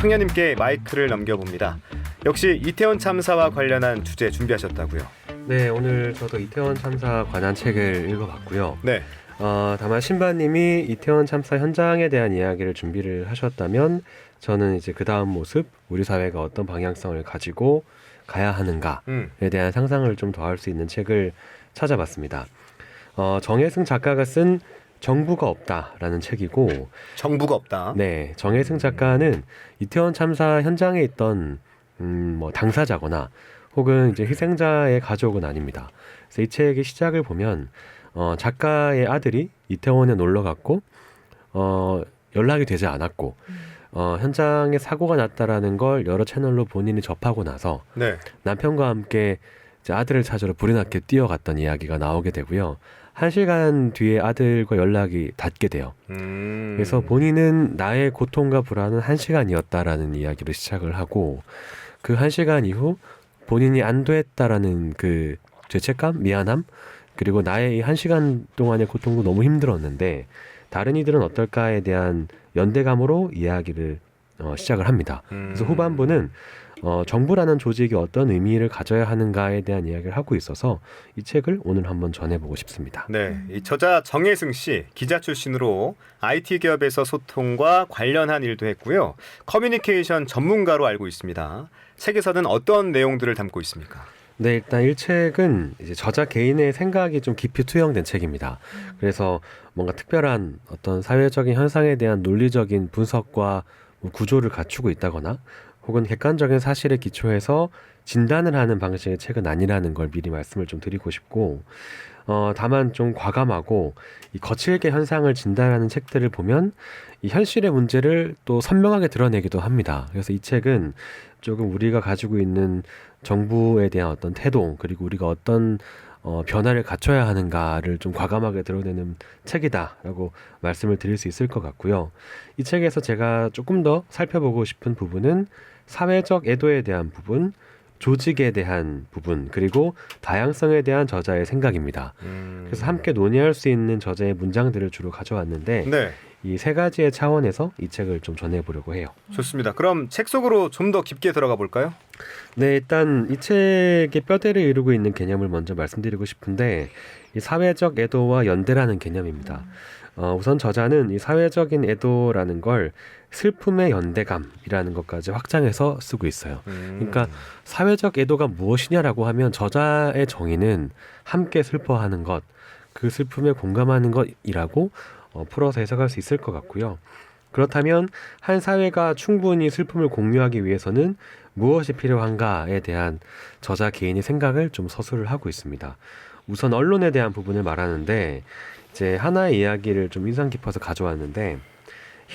청년님께 마이크를 넘겨봅니다. 역시 이태원 참사와 관련한 주제 준비하셨다고요? 네, 오늘 저도 이태원 참사 관한 책을 읽어봤고요. 네. 다만 신바님이 이태원 참사 현장에 대한 이야기를 준비를 하셨다면 저는 이제 그 다음 모습, 우리 사회가 어떤 방향성을 가지고 가야 하는가에 대한 상상을 좀 더 할 수 있는 책을 찾아봤습니다. 정혜승 작가가 쓴 정부가 없다라는 책이고, 정부가 없다. 네, 정혜승 작가는 이태원 참사 현장에 있던 당사자거나 혹은 이제 희생자의 가족은 아닙니다. 그래서 이 책의 시작을 보면 작가의 아들이 이태원에 놀러 갔고 연락이 되지 않았고 현장에 사고가 났다라는 걸 여러 채널로 본인이 접하고 나서 네. 남편과 함께 이제 아들을 찾으러 불이 나게 뛰어갔던 이야기가 나오게 되고요. 1시간 뒤에 아들과 연락이 닿게 돼요. 그래서 본인은 나의 고통과 불안은 1시간이었다라는 이야기를 시작을 하고, 그 1시간 이후 본인이 안도했다라는 그 죄책감, 미안함, 그리고 나의 이 1시간 동안의 고통도 너무 힘들었는데 다른 이들은 어떨까에 대한 연대감으로 이야기를 시작을 합니다. 그래서 후반부는 정부라는 조직이 어떤 의미를 가져야 하는가에 대한 이야기를 하고 있어서 이 책을 오늘 한번 전해보고 싶습니다. 네, 이 저자 정혜승 씨 기자 출신으로 IT 기업에서 소통과 관련한 일도 했고요. 커뮤니케이션 전문가로 알고 있습니다. 책에서는 어떤 내용들을 담고 있습니까? 네, 일단 이 책은 이제 저자 개인의 생각이 좀 깊이 투영된 책입니다. 그래서 뭔가 특별한 어떤 사회적인 현상에 대한 논리적인 분석과 구조를 갖추고 있다거나 혹은 객관적인 사실에 기초해서 진단을 하는 방식의 책은 아니라는 걸 미리 말씀을 좀 드리고 싶고, 다만 좀 과감하고 이 거칠게 현상을 진단하는 책들을 보면 이 현실의 문제를 또 선명하게 드러내기도 합니다. 그래서 이 책은 조금 우리가 가지고 있는 정부에 대한 어떤 태도, 그리고 우리가 어떤 변화를 갖춰야 하는가를 좀 과감하게 드러내는 책이다라고 말씀을 드릴 수 있을 것 같고요. 이 책에서 제가 조금 더 살펴보고 싶은 부분은 사회적 애도에 대한 부분, 조직에 대한 부분, 그리고 다양성에 대한 저자의 생각입니다. 그래서 함께 논의할 수 있는 저자의 문장들을 주로 가져왔는데 네. 이 세 가지의 차원에서 이 책을 좀 전해보려고 해요. 좋습니다. 그럼 책 속으로 좀 더 깊게 들어가 볼까요? 네, 일단 이 책의 뼈대를 이루고 있는 개념을 먼저 말씀드리고 싶은데 이 사회적 애도와 연대라는 개념입니다. 우선 저자는 이 사회적인 애도라는 걸 슬픔의 연대감이라는 것까지 확장해서 쓰고 있어요. 그러니까 사회적 애도가 무엇이냐라고 하면 저자의 정의는 함께 슬퍼하는 것, 그 슬픔에 공감하는 것이라고 풀어서 해석할 수 있을 것 같고요. 그렇다면 한 사회가 충분히 슬픔을 공유하기 위해서는 무엇이 필요한가에 대한 저자 개인의 생각을 좀 서술을 하고 있습니다. 우선 언론에 대한 부분을 말하는데 이제 하나의 이야기를 좀 인상 깊어서 가져왔는데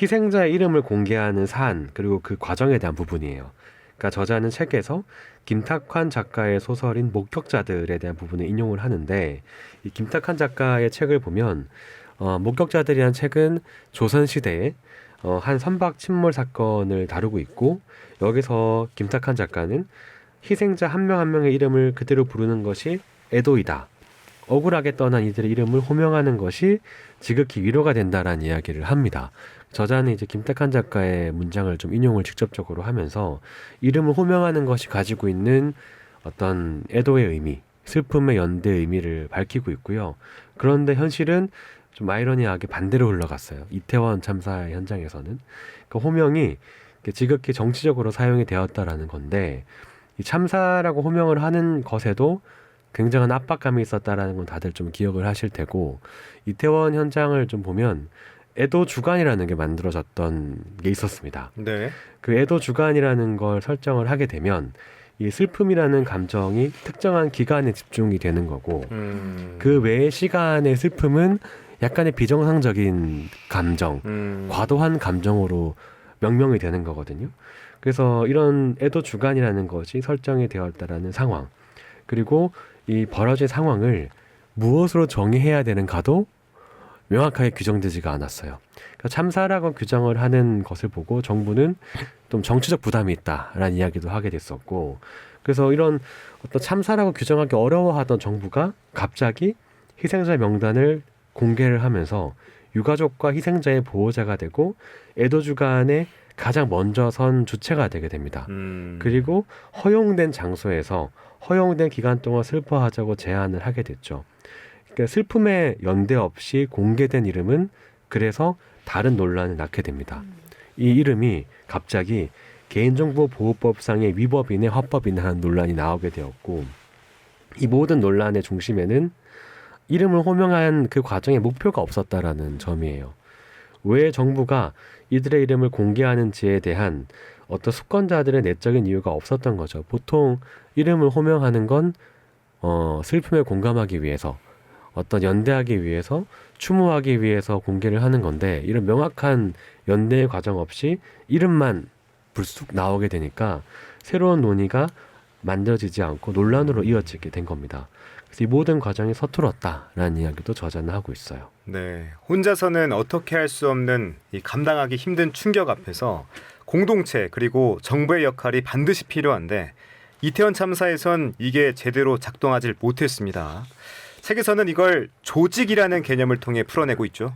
희생자의 이름을 공개하는 사안 그리고 그 과정에 대한 부분이에요. 그러니까 저자는 책에서 김탁환 작가의 소설인 목격자들에 대한 부분을 인용을 하는데 이 김탁환 작가의 책을 보면 목격자들이란 책은 조선시대에 한 선박 침몰 사건을 다루고 있고 여기서 김탁환 작가는 희생자 한 명 한 명의 이름을 그대로 부르는 것이 애도이다. 억울하게 떠난 이들의 이름을 호명하는 것이 지극히 위로가 된다라는 이야기를 합니다. 저자는 이제 김탁환 작가의 문장을 좀 인용을 직접적으로 하면서 이름을 호명하는 것이 가지고 있는 어떤 애도의 의미, 슬픔의 연대의 의미를 밝히고 있고요. 그런데 현실은 좀 아이러니하게 반대로 흘러갔어요. 이태원 참사 현장에서는 그 호명이 지극히 정치적으로 사용이 되었다라는 건데 이 참사라고 호명을 하는 것에도 굉장한 압박감이 있었다라는 건 다들 좀 기억을 하실 테고 이태원 현장을 좀 보면 애도 주간이라는 게 만들어졌던 게 있었습니다. 네. 그 애도 주간이라는 걸 설정을 하게 되면 이 슬픔이라는 감정이 특정한 기간에 집중이 되는 거고 그 외의 시간의 슬픔은 약간의 비정상적인 감정, 과도한 감정으로 명명이 되는 거거든요. 그래서 이런 애도 주간이라는 것이 설정이 되었다라는 상황, 그리고 이 벌어진 상황을 무엇으로 정의해야 되는가도 명확하게 규정되지가 않았어요. 그러니까 참사라고 규정을 하는 것을 보고 정부는 좀 정치적 부담이 있다라는 이야기도 하게 됐었고, 그래서 이런 어떤 참사라고 규정하기 어려워하던 정부가 갑자기 희생자 명단을 공개를 하면서 유가족과 희생자의 보호자가 되고 애도주간의 가장 먼저 선 주체가 되게 됩니다. 음. 그리고 허용된 장소에서 허용된 기간 동안 슬퍼하자고 제안을 하게 됐죠. 그러니까 슬픔에 연대 없이 공개된 이름은 그래서 다른 논란을 낳게 됩니다. 이 이름이 갑자기 개인정보보호법상의 위법이네 화법이네 하는 논란이 나오게 되었고, 이 모든 논란의 중심에는 이름을 호명한 그 과정에 목표가 없었다라는 점이에요. 왜 정부가 이들의 이름을 공개하는지에 대한 어떤 수권자들의 내적인 이유가 없었던 거죠. 보통 이름을 호명하는 건 슬픔에 공감하기 위해서, 어떤 연대하기 위해서, 추모하기 위해서 공개를 하는 건데, 이런 명확한 연대의 과정 없이 이름만 불쑥 나오게 되니까 새로운 논의가 만들어지지 않고 논란으로 이어지게 된 겁니다. 그래서 이 모든 과정이 서툴었다라는 이야기도 저자는 하고 있어요. 네, 혼자서는 어떻게 할 수 없는 이 감당하기 힘든 충격 앞에서 공동체 그리고 정부의 역할이 반드시 필요한데 이태원 참사에선 이게 제대로 작동하지 못했습니다. 책에서는 이걸 조직이라는 개념을 통해 풀어내고 있죠.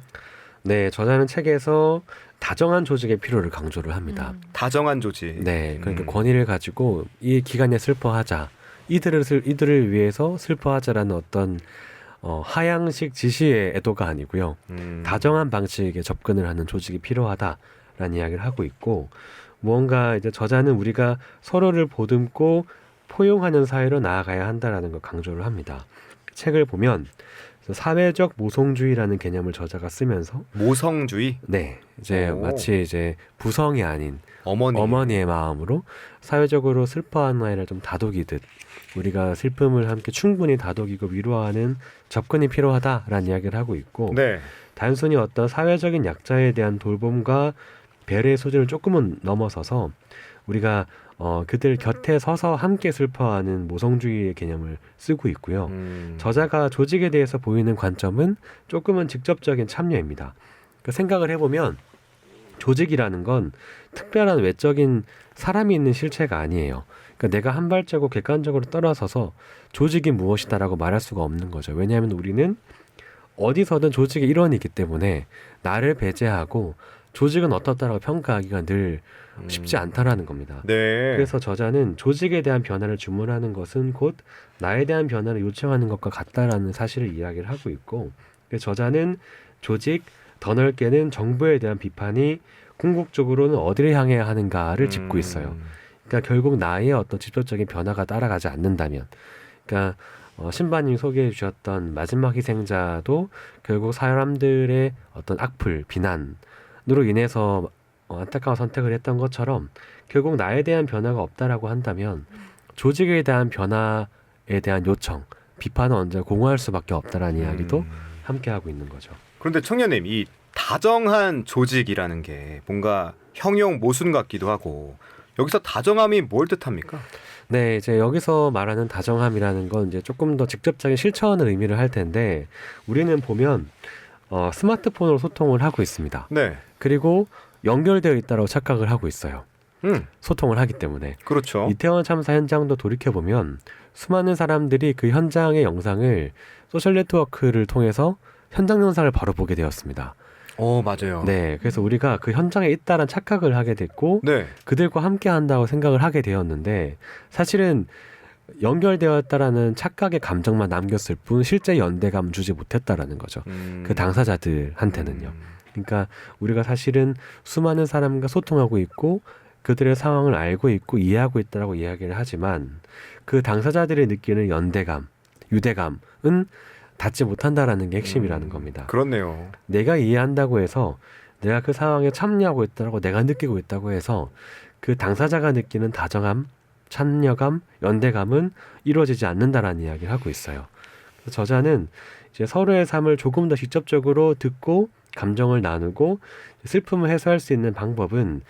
네, 저자는 책에서 다정한 조직의 필요를 강조를 합니다. 다정한 조직. 네, 그러니까 권위를 가지고 이 기간에 슬퍼하자, 이들을 위해서 슬퍼하자라는 어떤 하향식 지시의 애도가 아니고요. 다정한 방식의 접근을 하는 조직이 필요하다라는 이야기를 하고 있고, 무언가 이제 저자는 우리가 서로를 보듬고 포용하는 사회로 나아가야 한다라는 걸 강조를 합니다. 책을 보면 사회적 모성주의라는 개념을 저자가 쓰면서 모성주의. 네, 이제 오. 마치 이제 부성이 아닌 어머니. 어머니의 마음으로 사회적으로 슬퍼하는 아이를 좀 다독이듯 우리가 슬픔을 함께 충분히 다독이고 위로하는 접근이 필요하다라는 이야기를 하고 있고, 네. 단순히 어떤 사회적인 약자에 대한 돌봄과 배려의 수준을 조금은 넘어서서 우리가 그들 곁에 서서 함께 슬퍼하는 모성주의의 개념을 쓰고 있고요. 저자가 조직에 대해서 보이는 관점은 조금은 직접적인 참여입니다. 그 생각을 해보면 조직이라는 건 특별한 외적인 사람이 있는 실체가 아니에요. 그러니까 내가 한 발자국 객관적으로 떨어서서 조직이 무엇이다라고 말할 수가 없는 거죠. 왜냐하면 우리는 어디서든 조직의 일원이기 때문에 나를 배제하고 조직은 어떻다라고 평가하기가 늘 쉽지 않다라는 겁니다. 네. 그래서 저자는 조직에 대한 변화를 주문하는 것은 곧 나에 대한 변화를 요청하는 것과 같다라는 사실을 이야기를 하고 있고, 그래서 저자는 조직, 더 넓게는 정부에 대한 비판이 궁극적으로는 어디를 향해야 하는가를 짚고 있어요. 그러니까 결국 나의 어떤 직접적인 변화가 따라가지 않는다면, 그러니까 신바님이 소개해 주셨던 마지막 희생자도 결국 사람들의 어떤 악플, 비난으로 인해서 안타까운 선택을 했던 것처럼 결국 나에 대한 변화가 없다라고 한다면 조직에 대한 변화에 대한 요청, 비판은 언제 공허할 수밖에 없다라는 이야기도 함께 하고 있는 거죠. 그런데 청년님, 이 다정한 조직이라는 게 뭔가 형용 모순 같기도 하고, 여기서 다정함이 뭘 뜻합니까? 네, 이제 여기서 말하는 다정함이라는 건 이제 조금 더 직접적인 실천을 의미를 할 텐데, 우리는 보면 스마트폰으로 소통을 하고 있습니다. 네. 그리고 연결되어 있다고 착각을 하고 있어요. 소통을 하기 때문에. 그렇죠. 이태원 참사 현장도 돌이켜보면 수많은 사람들이 그 현장의 영상을 소셜 네트워크를 통해서 현장 영상을 바로 보게 되었습니다. 맞아요. 네, 그래서 우리가 그 현장에 있다는 착각을 하게 됐고, 네. 그들과 함께 한다고 생각을 하게 되었는데, 사실은 연결되었다라는 착각의 감정만 남겼을 뿐 실제 연대감 주지 못했다라는 거죠. 그 당사자들한테는요. 그러니까 우리가 사실은 수많은 사람과 소통하고 있고 그들의 상황을 알고 있고 이해하고 있다라고 이야기를 하지만 그 당사자들이 느끼는 연대감, 유대감은 닿지 못한다라는 게 핵심이라는 겁니다. 그렇네요. 내가 이해한다고 해서 내가 그 상황에 참여하고 있다고 내가 느끼고 있다고 해서 그 당사자가 느끼는 다정함, 참여감, 연대감은 이루어지지 않는다라는 이야기를 하고 있어요. 그래서 저자는 이제 서로의 삶을 조금 더 직접적으로 듣고 감정을 나누고 슬픔을 해소할 수 있는 방법은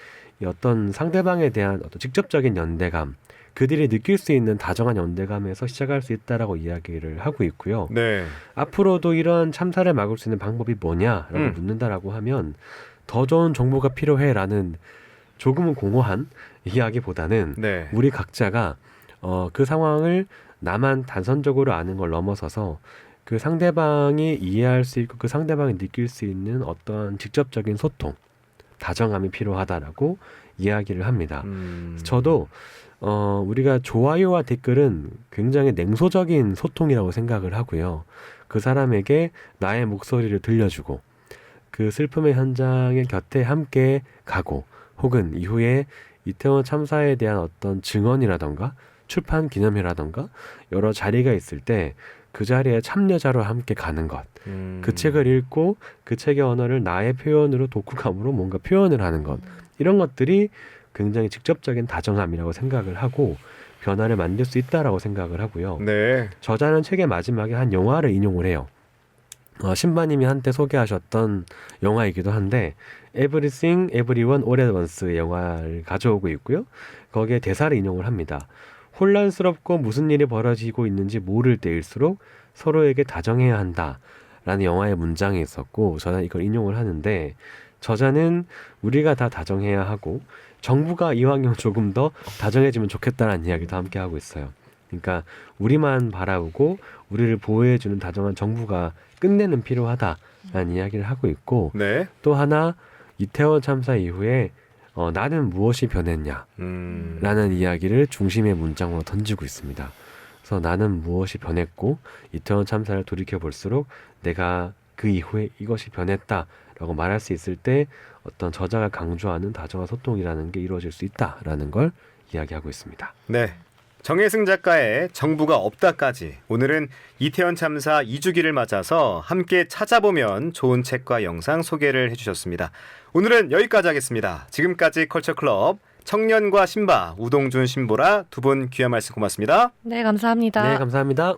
이 어떤 상대방에 대한 어떤 직접적인 연대감, 그들이 느낄 수 있는 다정한 연대감에서 시작할 수 있다라고 이야기를 하고 있고요. 네. 앞으로도 이런 참사를 막을 수 있는 방법이 뭐냐라고 묻는다라고 하면 더 좋은 정보가 필요해라는 조금은 공허한 이야기보다는 네. 우리 각자가 그 상황을 나만 단선적으로 아는 걸 넘어서서 그 상대방이 이해할 수 있고 그 상대방이 느낄 수 있는 어떤 직접적인 소통, 다정함이 필요하다라고 이야기를 합니다. 저도 우리가 좋아요와 댓글은 굉장히 냉소적인 소통이라고 생각을 하고요. 그 사람에게 나의 목소리를 들려주고 그 슬픔의 현장의 곁에 함께 가고 혹은 이후에 이태원 참사에 대한 어떤 증언이라던가 출판 기념회라던가 여러 자리가 있을 때 그 자리에 참여자로 함께 가는 것, 그 책을 읽고 그 책의 언어를 나의 표현으로 독후감으로 뭔가 표현을 하는 것, 이런 것들이 굉장히 직접적인 다정함이라고 생각을 하고 변화를 만들 수 있다라고 생각을 하고요. 네. 저자는 책의 마지막에 한 영화를 인용을 해요. 신바님이 한때 소개하셨던 영화이기도 한데 Everything Everyone All at Once의 영화를 가져오고 있고요. 거기에 대사를 인용을 합니다. 혼란스럽고 무슨 일이 벌어지고 있는지 모를 때일수록 서로에게 다정해야 한다라는 영화의 문장이 있었고 저는 이걸 인용을 하는데 저자는 우리가 다 다정해야 하고 정부가 이왕이면 조금 더 다정해지면 좋겠다라는 이야기도 함께 하고 있어요. 그러니까 우리만 바라보고 우리를 보호해주는 다정한 정부가 끝내는 필요하다라는 이야기를 하고 있고 네. 또 하나 이태원 참사 이후에 나는 무엇이 변했냐 라는 이야기를 중심의 문장으로 던지고 있습니다. 그래서 나는 무엇이 변했고 이태원 참사를 돌이켜볼수록 내가 그 이후에 이것이 변했다라고 말할 수 있을 때 어떤 저자가 강조하는 다정한 소통이라는 게 이루어질 수 있다라는 걸 이야기하고 있습니다. 네. 정혜승 작가의 정부가 없다까지 오늘은 이태원 참사 2주기를 맞아서 함께 찾아보면 좋은 책과 영상 소개를 해주셨습니다. 오늘은 여기까지 하겠습니다. 지금까지 컬처클럽 청년과 신바 우동준 신보라 두 분 귀한 말씀 고맙습니다. 네, 감사합니다. 네, 감사합니다.